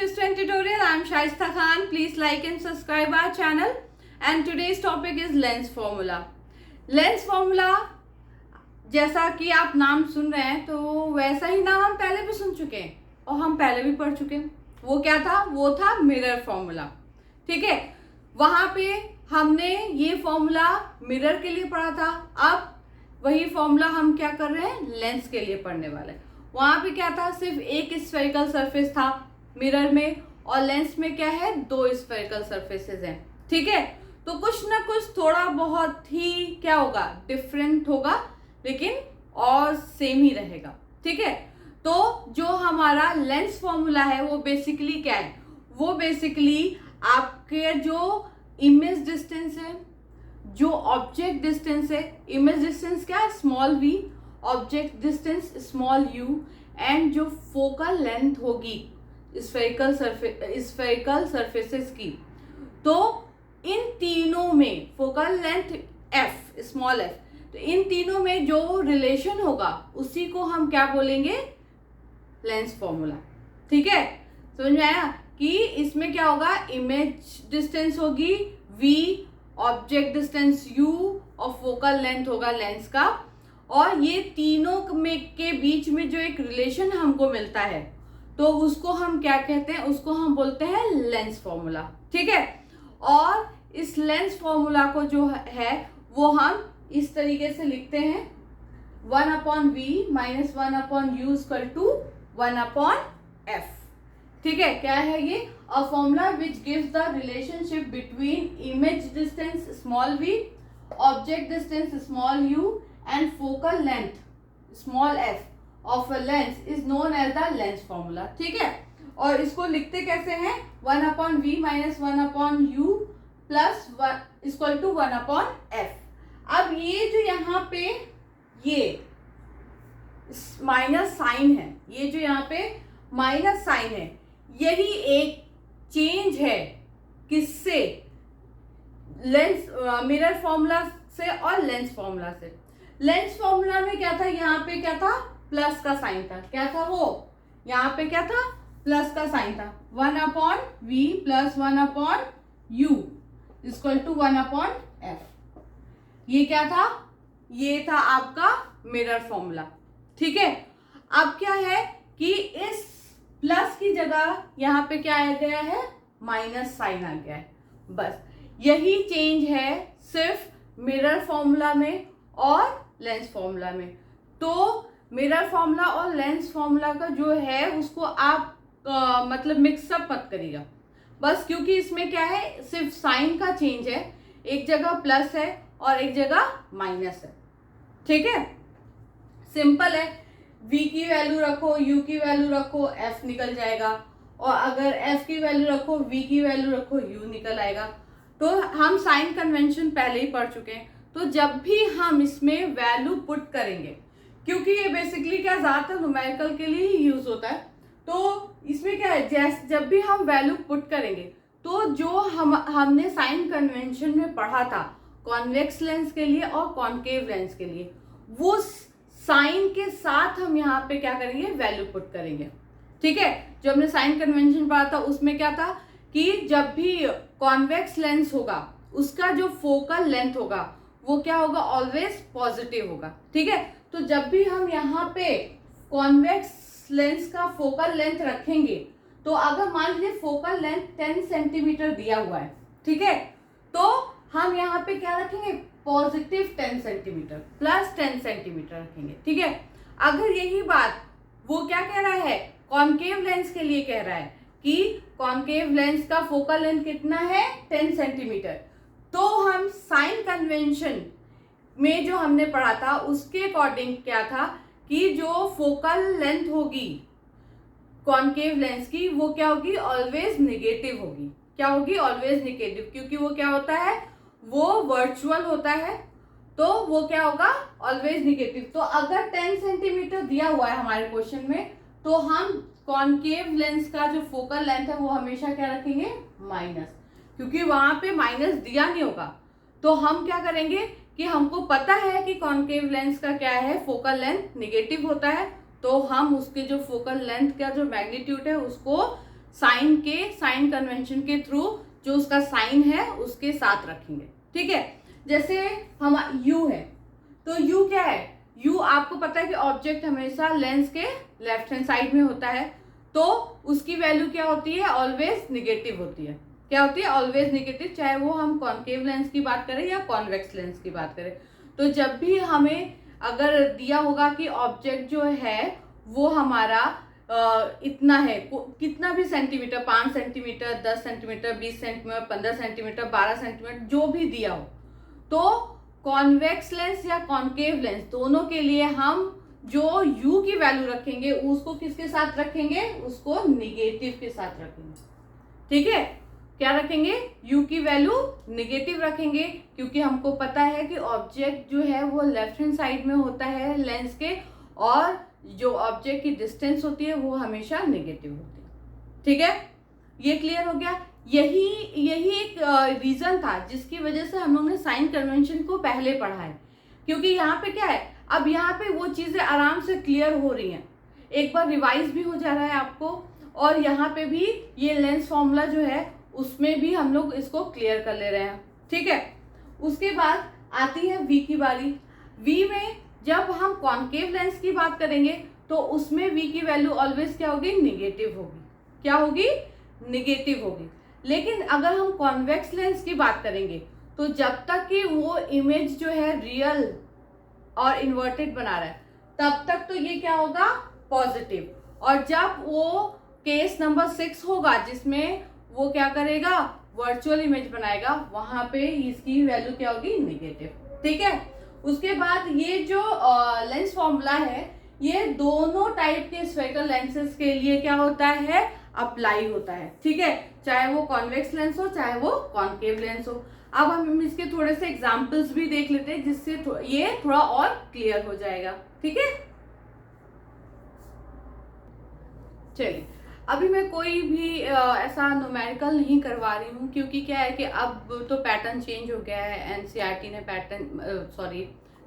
Twist and Tutorial. I am Shaista Khan. Please like and subscribe our channel. And today's topic is lens formula. Lens formula जैसा कि आप नाम सुन रहे हैं तो वैसा ही नाम हम पहले भी सुन चुके हैं और हम पहले भी पढ़ चुके हैं. वो क्या था? वो था मिरर फॉर्मूला. ठीक है, वहां पे हमने ये फॉर्मूला मिरर के लिए पढ़ा था. अब वही फॉर्मूला हम क्या कर रहे हैं? लेंस के लिए पढ़ने वाले. वहां पे क्या था? सिर्फ एक स्फेरिकल सरफेस था मिरर में और लेंस में क्या है? दो स्फेरिकल सरफेसेस हैं. ठीक है, तो कुछ ना कुछ थोड़ा बहुत ही क्या होगा? डिफरेंट होगा, लेकिन और सेम ही रहेगा. ठीक है, तो जो हमारा लेंस फॉर्मूला है वो बेसिकली क्या है? वो बेसिकली आपके जो इमेज डिस्टेंस है, जो ऑब्जेक्ट डिस्टेंस है, इमेज डिस्टेंस क्या है? Small v, object distance small u, and जो फोकल लेंथ होगी स्फेरिकल सरफेसेस की, तो इन तीनों में focal length f, small f, तो इन तीनों में जो रिलेशन होगा उसी को हम क्या बोलेंगे? Lens formula. ठीक है, समझ में आया कि इसमें क्या होगा? इमेज डिस्टेंस होगी v, ऑब्जेक्ट डिस्टेंस u और फोकल लेंथ होगा लेंस का, और ये तीनों में के बीच में जो एक रिलेशन हमको मिलता है तो उसको हम क्या कहते हैं? उसको हम बोलते हैं लेंस फॉर्मूला. ठीक है, और इस लेंस फॉर्मूला को जो है वो हम इस तरीके से लिखते हैं 1/v - 1/u = 1/f. ठीक है, क्या है ये? A formula which gives the relationship between image distance small v, object distance small u and focal length small f of a lens is known as the lens formula. ठीक है, और इसको लिखते कैसे हैं? 1/v - 1/u = 1/f. अब ये जो यहाँ पे ये माइनस साइन है, ये जो यहाँ पे माइनस साइन है, यही एक चेंज है. किससे? लेंस मिरर फॉर्मूला से और लेंस फॉर्मूला से. लेंस फॉर्मूला में क्या था? यहाँ पे क्या था? प्लस का साइन था. क्या था वो? यहाँ पे क्या था? प्लस का साइन था. 1/v + 1/u = 1/f. ये क्या था? ये था आपका मिरर फॉर्मूला. ठीक है, अब क्या है कि इस प्लस की जगह यहाँ पे क्या आ गया है? माइनस साइन आ गया है. बस यही चेंज है सिर्फ मिरर फॉर्मूला में और लेंस फॉर्मूला में. तो मिरर फॉर्मूला और लेंस फॉर्मूला का जो है उसको आप मतलब मिक्सअप मत करिएगा बस, क्योंकि इसमें क्या है? सिर्फ साइन का चेंज है. एक जगह प्लस है और एक जगह माइनस है. ठीक है, सिंपल है. v की वैल्यू रखो, u की वैल्यू रखो, f निकल जाएगा, और अगर f की वैल्यू रखो, v की वैल्यू रखो, u निकल आएगा. तो हम साइन कन्वेंशन पहले ही पढ़ चुके हैं. तो जब भी हम इसमें वैल्यू पुट करेंगे, क्योंकि ये बेसिकली क्या ज़्यादातर न्यूमेरिकल के लिए ही यूज होता है, तो इसमें क्या है? जैसे जब भी हम वैल्यू पुट करेंगे तो जो हमने साइन कन्वेंशन में पढ़ा था कॉन्वेक्स लेंस के लिए और कॉन्केव लेंस के लिए, वो साइन के साथ हम यहाँ पे क्या करेंगे? वैल्यू पुट करेंगे. ठीक है, जो हमने साइन कन्वेंशन पढ़ा था उसमें क्या था कि जब भी कॉन्वेक्स लेंस होगा उसका जो फोकल लेंथ होगा वो क्या होगा? ऑलवेज पॉजिटिव होगा. ठीक है, तो जब भी हम यहाँ पे कॉन्वेक्स लेंस का फोकल लेंथ रखेंगे, तो अगर मान लीजिए फोकल लेंथ 10 सेंटीमीटर दिया हुआ है, ठीक है, तो हम यहाँ पे क्या रखेंगे? पॉजिटिव 10 सेंटीमीटर प्लस 10 सेंटीमीटर रखेंगे. ठीक है, अगर यही बात वो क्या कह रहा है? कॉन्केव लेंस के लिए कह रहा है कि कॉन्केव लेंस का फोकल लेंथ कितना है? 10 सेंटीमीटर. तो हम साइन कन्वेंशन में जो हमने पढ़ा था उसके अकॉर्डिंग क्या था कि जो फोकल लेंथ होगी कॉन्केव लेंस की वो क्या होगी? ऑलवेज निगेटिव होगी. क्या होगी? ऑलवेज निगेटिव, क्योंकि वो क्या होता है? वो वर्चुअल होता है, तो वो क्या होगा? Always negative. तो अगर 10 सेंटीमीटर दिया हुआ है हमारे क्वेश्चन में, तो हम कॉन्केव लेंस का जो फोकल लेंथ है वो हमेशा क्या रखेंगे? माइनस, क्योंकि वहां पे माइनस दिया नहीं होगा. तो हम क्या करेंगे कि हमको पता है कि कॉन्केव लेंस का क्या है? फोकल लेंथ निगेटिव होता है, तो हम उसके जो फोकल लेंथ का जो मैग्नीट्यूड है उसको साइन कन्वेंशन के थ्रू जो उसका साइन है उसके साथ रखेंगे। ठीक है, जैसे हम यू है, तो यू क्या है, यू आपको पता है कि ऑब्जेक्ट हमेशा लेंस के लेफ्ट हैंड साइड में होता है, तो उसकी वैल्यू क्या होती है, ऑलवेज निगेटिव होती है। क्या होती है, ऑलवेज निगेटिव, चाहे वो हम कॉन्केव लेंस की बात करें या कॉन्वेक्स लेंस की बात करें। तो जब भी हमें अगर दिया होगा कि ऑब्जेक्ट जो है वो हमारा इतना है, कितना भी centimetre, 5 centimetre, 10 centimetre, 20 centimetre, 15 centimetre, 12 centimetre, जो भी दिया हो, तो कॉन्वेक्स लेंस या कॉन्केव लेंस दोनों के लिए हम जो u की वैल्यू रखेंगे उसको किसके साथ रखेंगे, उसको निगेटिव के साथ रखेंगे। ठीक है, क्या रखेंगे, u की वैल्यू निगेटिव रखेंगे, क्योंकि हमको पता है कि ऑब्जेक्ट जो है वो लेफ्ट हैंड साइड में होता है लेंस के, और जो ऑब्जेक्ट की डिस्टेंस होती है वो हमेशा नेगेटिव होती है। ठीक है, ये क्लियर हो गया। यही एक रीजन था जिसकी वजह से हम लोग ने साइन कन्वेंशन को पहले पढ़ा है, क्योंकि यहाँ पे क्या है, अब यहाँ पे वो चीजें आराम से क्लियर हो रही हैं, एक बार रिवाइज भी हो जा रहा है आपको, और यहाँ पे भी ये लेंस फॉर्मूला जो है उसमें भी हम लोग इसको क्लियर कर ले रहे हैं। ठीक है, उसके बाद आती है वी की बारी। वी में जब हम कॉन्केव लेंस की बात करेंगे तो उसमें वी की वैल्यू ऑलवेज क्या होगी, निगेटिव होगी। क्या होगी, निगेटिव होगी। लेकिन अगर हम कॉन्वेक्स लेंस की बात करेंगे तो जब तक कि वो इमेज जो है रियल और इन्वर्टेड बना रहा है तब तक तो ये क्या होगा, पॉजिटिव, और जब वो केस नंबर 6 होगा जिसमें वो क्या करेगा, वर्चुअल इमेज बनाएगा, वहां पे इसकी वैल्यू क्या होगी, निगेटिव। ठीक है, उसके बाद ये जो लेंस फॉर्मूला है ये दोनों टाइप के स्फेरिकल लेंसेज के लिए क्या होता है, अप्लाई होता है। ठीक है, चाहे वो कॉन्वेक्स लेंस हो चाहे वो कॉन्केव लेंस हो। अब हम इसके थोड़े से एग्जांपल्स भी देख लेते हैं जिससे ये थोड़ा और क्लियर हो जाएगा। ठीक है, चलिए अभी मैं कोई भी ऐसा न्यूमेरिकल नहीं करवा रही हूँ, क्योंकि क्या है कि अब तो पैटर्न चेंज हो गया है, एनसीईआरटी ने पैटर्न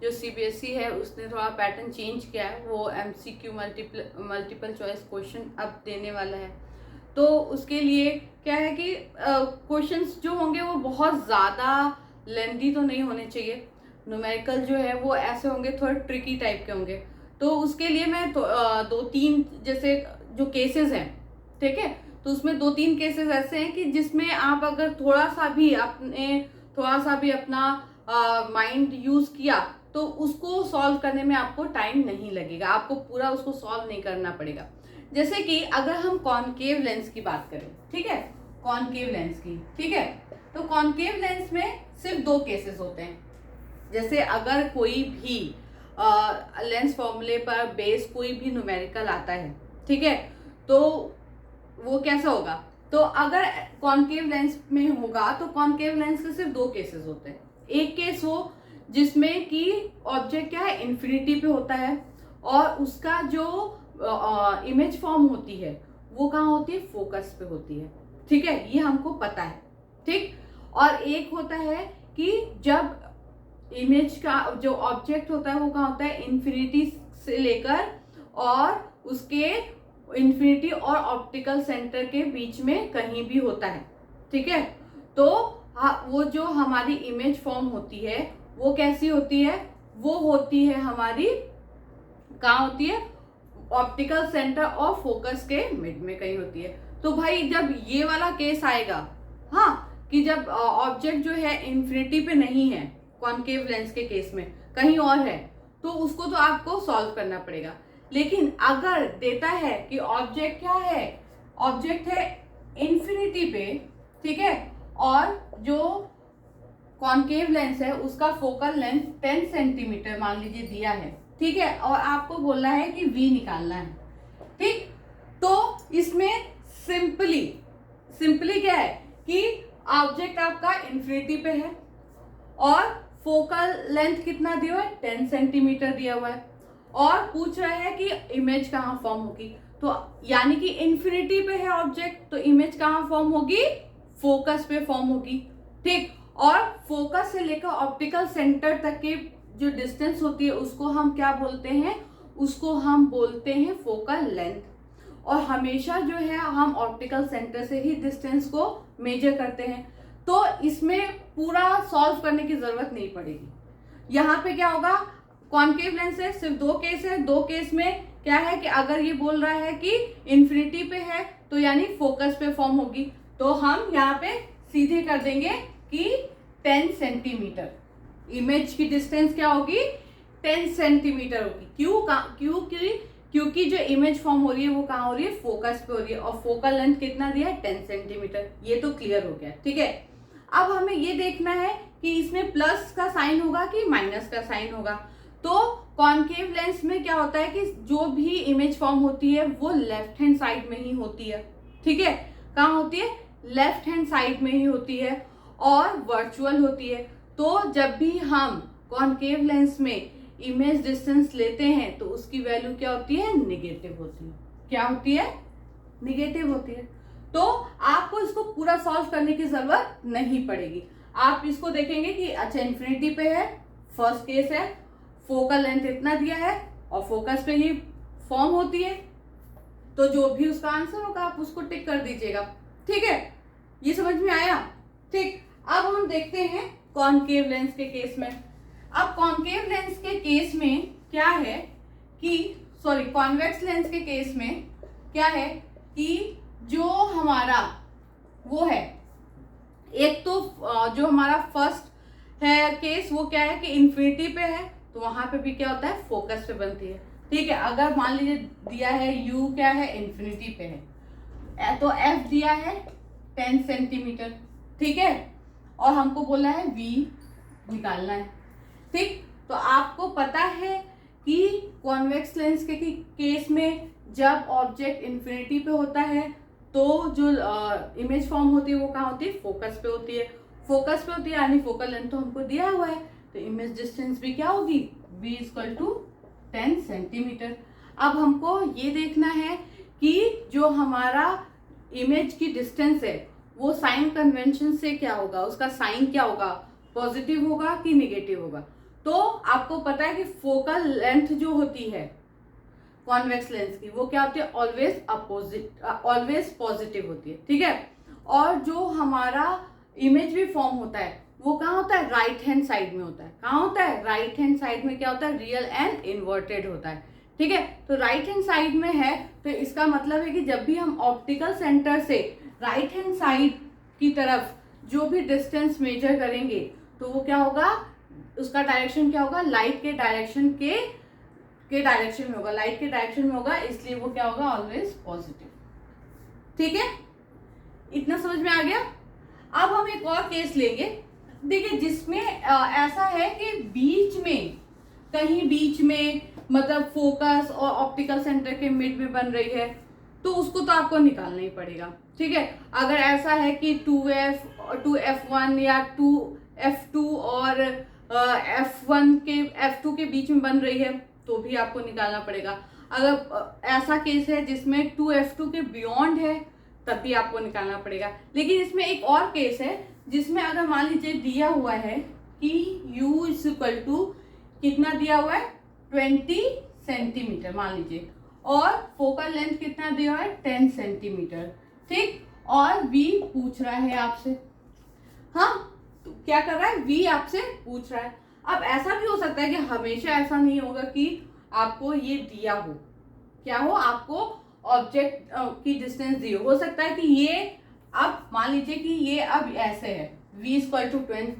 जो सीबीएसई है उसने थोड़ा पैटर्न चेंज किया है, वो एमसीक्यू मल्टीपल चॉइस क्वेश्चन अब देने वाला है। तो उसके लिए क्या है कि क्वेश्चंस जो होंगे वो बहुत ज़्यादा लेंदी तो नहीं होने चाहिए, न्यूमेरिकल जो है वो ऐसे होंगे, थोड़े ट्रिकी टाइप के होंगे। तो उसके लिए मैं तो, 2-3 जैसे जो केसेस हैं, ठीक है, तो उसमें 2-3 केसेस ऐसे हैं कि जिसमें आप अगर थोड़ा सा भी अपना माइंड यूज किया तो उसको सॉल्व करने में आपको टाइम नहीं लगेगा, आपको पूरा उसको सॉल्व नहीं करना पड़ेगा। जैसे कि अगर हम कॉन्केव लेंस की बात करें, ठीक है, कॉन्केव लेंस की, ठीक है, तो कॉन्केव लेंस में सिर्फ 2 केसेस होते हैं। जैसे अगर कोई भी लेंस फॉर्मूले पर बेस कोई भी न्यूमेरिकल आता है, ठीक है, तो वो कैसा होगा, तो अगर कॉन्केव लेंस में होगा तो कॉन्केव लेंस के सिर्फ 2 केसेस होते हैं। एक केस हो जिसमें कि ऑब्जेक्ट क्या है, इन्फिनिटी पे होता है, और उसका जो इमेज फॉर्म होती है वो कहाँ होती है, फोकस पे होती है। ठीक है, ये हमको पता है। ठीक, और एक होता है कि जब इमेज का जो ऑब्जेक्ट होता है वो कहाँ होता है, इन्फिनिटी से लेकर और उसके इन्फिनिटी और ऑप्टिकल सेंटर के बीच में कहीं भी होता है। ठीक है, तो वो जो हमारी इमेज फॉर्म होती है वो कैसी होती है, वो होती है हमारी, कहाँ होती है, ऑप्टिकल सेंटर और फोकस के मिड में कहीं होती है। तो भाई जब ये वाला केस आएगा, हाँ, कि जब ऑब्जेक्ट जो है इन्फिनिटी पे नहीं है कॉन्केव लेंस के केस में, कहीं और है, तो उसको तो आपको सॉल्व करना पड़ेगा। लेकिन अगर देता है कि ऑब्जेक्ट क्या है, ऑब्जेक्ट है इन्फिनिटी पे, ठीक है, और जो कॉन्केव लेंस है उसका फोकल लेंथ 10 सेंटीमीटर मान लीजिए दिया है, ठीक है, और आपको बोलना है कि V निकालना है। ठीक, तो इसमें सिंपली क्या है कि ऑब्जेक्ट आपका इन्फिनिटी पे है और फोकल लेंथ कितना दिया हुआ है, 10 सेंटीमीटर दिया हुआ है, और पूछ रहा है कि इमेज कहाँ फॉर्म होगी। तो यानी कि इन्फिनिटी पे है ऑब्जेक्ट, तो इमेज कहाँ फॉर्म होगी, फोकस पे फॉर्म होगी। ठीक, और फोकस से लेकर ऑप्टिकल सेंटर तक की जो डिस्टेंस होती है उसको हम क्या बोलते हैं, उसको हम बोलते हैं फोकल लेंथ। और हमेशा जो है हम ऑप्टिकल सेंटर से ही डिस्टेंस को मेजर करते हैं, तो इसमें पूरा सॉल्व करने की जरूरत नहीं पड़ेगी। यहाँ पे क्या होगा, कॉन्केव लेंस है, सिर्फ 2 केस है। 2 केस में क्या है कि अगर ये बोल रहा है कि इन्फिनिटी पे है तो यानी फोकस पे फॉर्म होगी, तो हम यहाँ पे सीधे कर देंगे कि 10 सेंटीमीटर। इमेज की डिस्टेंस क्या होगी, 10 सेंटीमीटर होगी। क्योंकि जो इमेज फॉर्म हो रही है वो कहाँ हो रही है, फोकस पे हो रही है, और फोकल लेंथ कितना दिया है, 10 सेंटीमीटर। ये तो क्लियर हो गया, ठीक है। अब हमें ये देखना है कि इसमें प्लस का साइन होगा कि माइनस का साइन होगा। तो कॉन्केव लेंस में क्या होता है कि जो भी इमेज फॉर्म होती है वो लेफ्ट हैंड साइड में ही होती है, ठीक है। कहाँ होती है, लेफ्ट हैंड साइड में ही होती है और वर्चुअल होती है। तो जब भी हम कॉन्केव लेंस में इमेज डिस्टेंस लेते हैं तो उसकी वैल्यू क्या होती है, निगेटिव होती है। क्या होती है, निगेटिव होती है। तो आपको इसको पूरा सॉल्व करने की जरूरत नहीं पड़ेगी। आप इसको देखेंगे कि अच्छा इन्फिनिटी पे है, फर्स्ट केस है, फोकल लेंथ इतना दिया है और फोकस पे ही फॉर्म होती है, तो जो भी उसका आंसर होगा आप उसको टिक कर दीजिएगा, ठीक है। ये समझ में आया, ठीक। अब हम देखते हैं कॉन्केव लेंस के केस में। अब कॉन्केव लेंस के केस में क्या है कि कॉन्वेक्स लेंस के केस में क्या है कि जो हमारा वो है, एक तो जो हमारा फर्स्ट है केस वो क्या है कि इन्फिनिटी पे है, तो वहां पे भी क्या होता है, फोकस पे बनती है, ठीक है। अगर मान लीजिए दिया है u क्या है, इन्फिनिटी पे है, तो f दिया है 10 सेंटीमीटर, ठीक है, और हमको बोला है v निकालना है, ठीक। तो आपको पता है कि कॉन्वेक्स लेंस के केस में जब ऑब्जेक्ट इन्फिनिटी पे होता है तो जो इमेज फॉर्म होती है वो कहाँ होती है, फोकस पे होती है। फोकस पे होती है यानी फोकल लेंथ तो हमको दिया हुआ है, तो इमेज डिस्टेंस भी क्या होगी, v = 10 सेंटीमीटर। अब हमको ये देखना है कि जो हमारा इमेज की डिस्टेंस है वो साइन कन्वेंशन से क्या होगा, उसका साइन क्या होगा, पॉजिटिव होगा कि निगेटिव होगा। तो आपको पता है कि फोकल लेंथ जो होती है कॉन्वेक्स लेंस की वो क्या होती है, ऑलवेज पॉजिटिव होती है, ठीक है। और जो हमारा इमेज भी फॉर्म होता है वो कहाँ होता है, राइट हैंड साइड में होता है। कहाँ होता है, राइट हैंड साइड में क्या होता है, रियल एंड इन्वर्टेड होता है, ठीक है। तो राइट हैंड साइड में है तो इसका मतलब है कि जब भी हम ऑप्टिकल सेंटर से राइट हैंड साइड की तरफ जो भी डिस्टेंस मेजर करेंगे तो वो क्या होगा, उसका डायरेक्शन क्या होगा, लाइट के डायरेक्शन के डायरेक्शन में होगा, लाइट के डायरेक्शन में होगा, इसलिए वो क्या होगा, ऑलवेज पॉजिटिव, ठीक है। इतना समझ में आ गया। अब हम एक और केस लेंगे, देखिए, जिसमें ऐसा है कि कहीं बीच में मतलब फोकस और ऑप्टिकल सेंटर के मिड में बन रही है, तो उसको तो आपको निकालना ही पड़ेगा, ठीक है। अगर ऐसा है कि 2f1 या 2f2 और f2 के बीच में बन रही है तो भी आपको निकालना पड़ेगा। अगर ऐसा केस है जिसमें 2f2 के बियॉन्ड है तब भी आपको निकालना पड़ेगा। लेकिन इसमें एक और केस है जिसमें अगर मान लीजिए दिया हुआ है कि u = कितना दिया हुआ है, 20 सेंटीमीटर मान लीजिए, और फोकल लेंथ कितना दिया हुआ है, 10 सेंटीमीटर, ठीक। और v पूछ रहा है आपसे, हाँ, तो क्या कर रहा है, v आपसे पूछ रहा है। अब ऐसा भी हो सकता है कि हमेशा ऐसा नहीं होगा कि आपको ये दिया हो, क्या हो, आपको ऑब्जेक्ट की डिस्टेंस दी हो सकता है कि ये, अब मान लीजिए कि ये अब ऐसे है, v =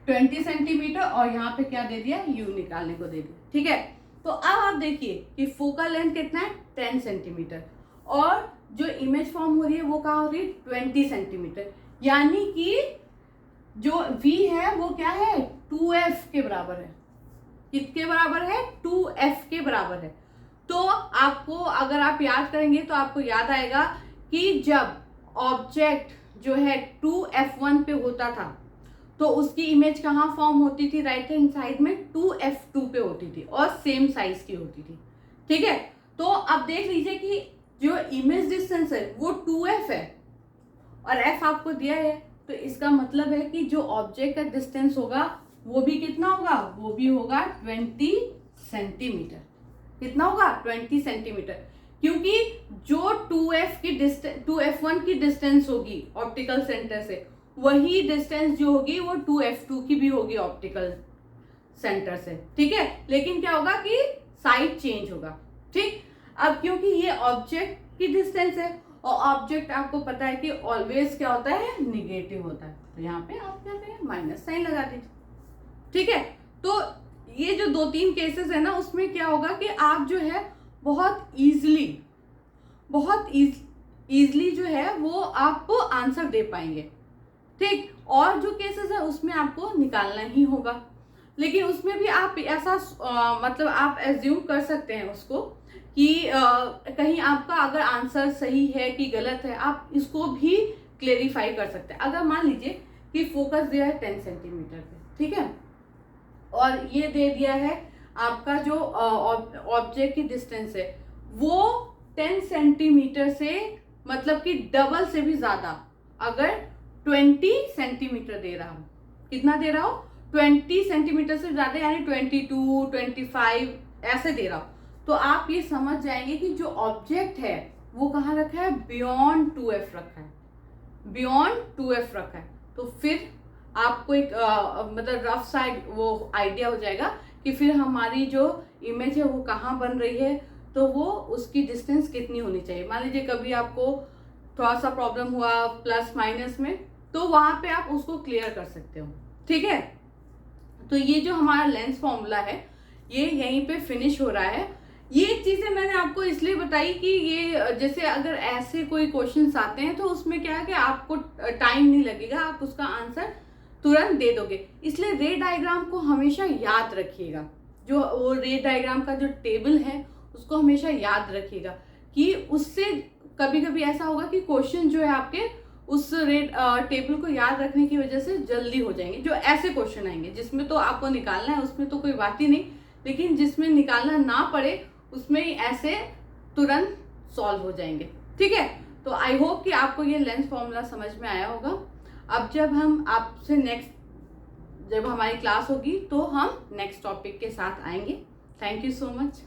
20 सेंटीमीटर और यहाँ पे क्या दे दिया, u निकालने को दे दिया, ठीक है। तो अब आप देखिए कि फोकल लेंथ कितना है, 10 सेंटीमीटर, और जो इमेज फॉर्म हो रही है वो कहाँ हो रही है, 20 सेंटीमीटर, यानी कि जो v है वो क्या है, 2f के बराबर है। किसके बराबर है, 2f के बराबर है। तो आपको अगर आप याद करेंगे तो आपको याद आएगा कि जब ऑब्जेक्ट जो है 2f1 पे होता था तो उसकी इमेज कहाँ फॉर्म होती थी, राइट हैंड साइड में 2f2 पे होती थी और सेम साइज की होती थी, ठीक है। तो अब देख लीजिए कि जो इमेज डिस्टेंस है वो 2f है और f आपको दिया है, तो इसका मतलब है कि जो ऑब्जेक्ट का डिस्टेंस होगा वो भी कितना होगा, वो भी होगा 20 सेंटीमीटर। कितना होगा, 20 सेंटीमीटर, क्योंकि जो 2f1 की डिस्टेंस होगी ऑप्टिकल सेंटर से, वही डिस्टेंस जो होगी वो 2f2 की भी होगी ऑप्टिकल सेंटर से, ठीक है। लेकिन क्या होगा कि साइड चेंज होगा, ठीक। अब क्योंकि ये ऑब्जेक्ट की डिस्टेंस है और ऑब्जेक्ट आपको पता है कि ऑलवेज क्या होता है, निगेटिव होता है, तो यहाँ पे आप क्या करें, माइनस साइन लगा दीजिए, ठीक है। तो ये जो 2-3 केसेस है ना, उसमें क्या होगा कि आप जो है बहुत इजीली जो है वो आपको आंसर दे पाएंगे, ठीक। और जो केसेस है उसमें आपको निकालना ही होगा, लेकिन उसमें भी आप ऐसा मतलब आप एज्यूम कर सकते हैं उसको कि कहीं आपका अगर आंसर सही है कि गलत है, आप इसको भी क्लेरिफाई कर सकते हैं। अगर मान लीजिए कि फोकस दिया है 10 सेंटीमीटर पे, ठीक है, और ये दे दिया है आपका जो ऑब्जेक्ट की डिस्टेंस है वो 10 सेंटीमीटर से मतलब कि डबल से भी ज्यादा, अगर 20 सेंटीमीटर दे रहा हूँ, कितना दे रहा हूँ, 20 सेंटीमीटर से ज्यादा, यानी 22, 25 ऐसे दे रहा हूँ, तो आप ये समझ जाएंगे कि जो ऑब्जेक्ट है वो कहाँ रखा है, बियॉन्ड 2f रखा है, बियॉन्ड 2f रखा है। तो फिर आपको एक मतलब रफ साइड वो आइडिया हो जाएगा कि फिर हमारी जो इमेज है वो कहाँ बन रही है, तो वो उसकी डिस्टेंस कितनी होनी चाहिए। मान लीजिए कभी आपको थोड़ा सा प्रॉब्लम हुआ प्लस माइनस में, तो वहां पे आप उसको क्लियर कर सकते हो, ठीक है। तो ये जो हमारा लेंस फॉर्मूला है ये यहीं पे फिनिश हो रहा है। ये चीजें मैंने आपको इसलिए बताई कि ये जैसे अगर ऐसे कोई क्वेश्चंस आते हैं तो उसमें क्या है कि आपको टाइम नहीं लगेगा, आप उसका आंसर तुरंत दे दोगे। इसलिए रे डायग्राम को हमेशा याद रखिएगा, जो वो रे डायग्राम का जो टेबल है उसको हमेशा याद रखिएगा, कि उससे कभी कभी ऐसा होगा कि क्वेश्चन जो है आपके उस टेबल को याद रखने की वजह से जल्दी हो जाएंगे। जो ऐसे क्वेश्चन आएंगे जिसमें तो आपको निकालना है उसमें तो कोई बात ही नहीं, लेकिन जिसमें निकालना ना पड़े उसमें ऐसे तुरंत सॉल्व हो जाएंगे, ठीक है। तो आई होप कि आपको ये लेंस फॉर्मूला समझ में आया होगा। अब जब हम आपसे जब हमारी क्लास होगी तो हम नेक्स्ट टॉपिक के साथ आएंगे। Thank you so much.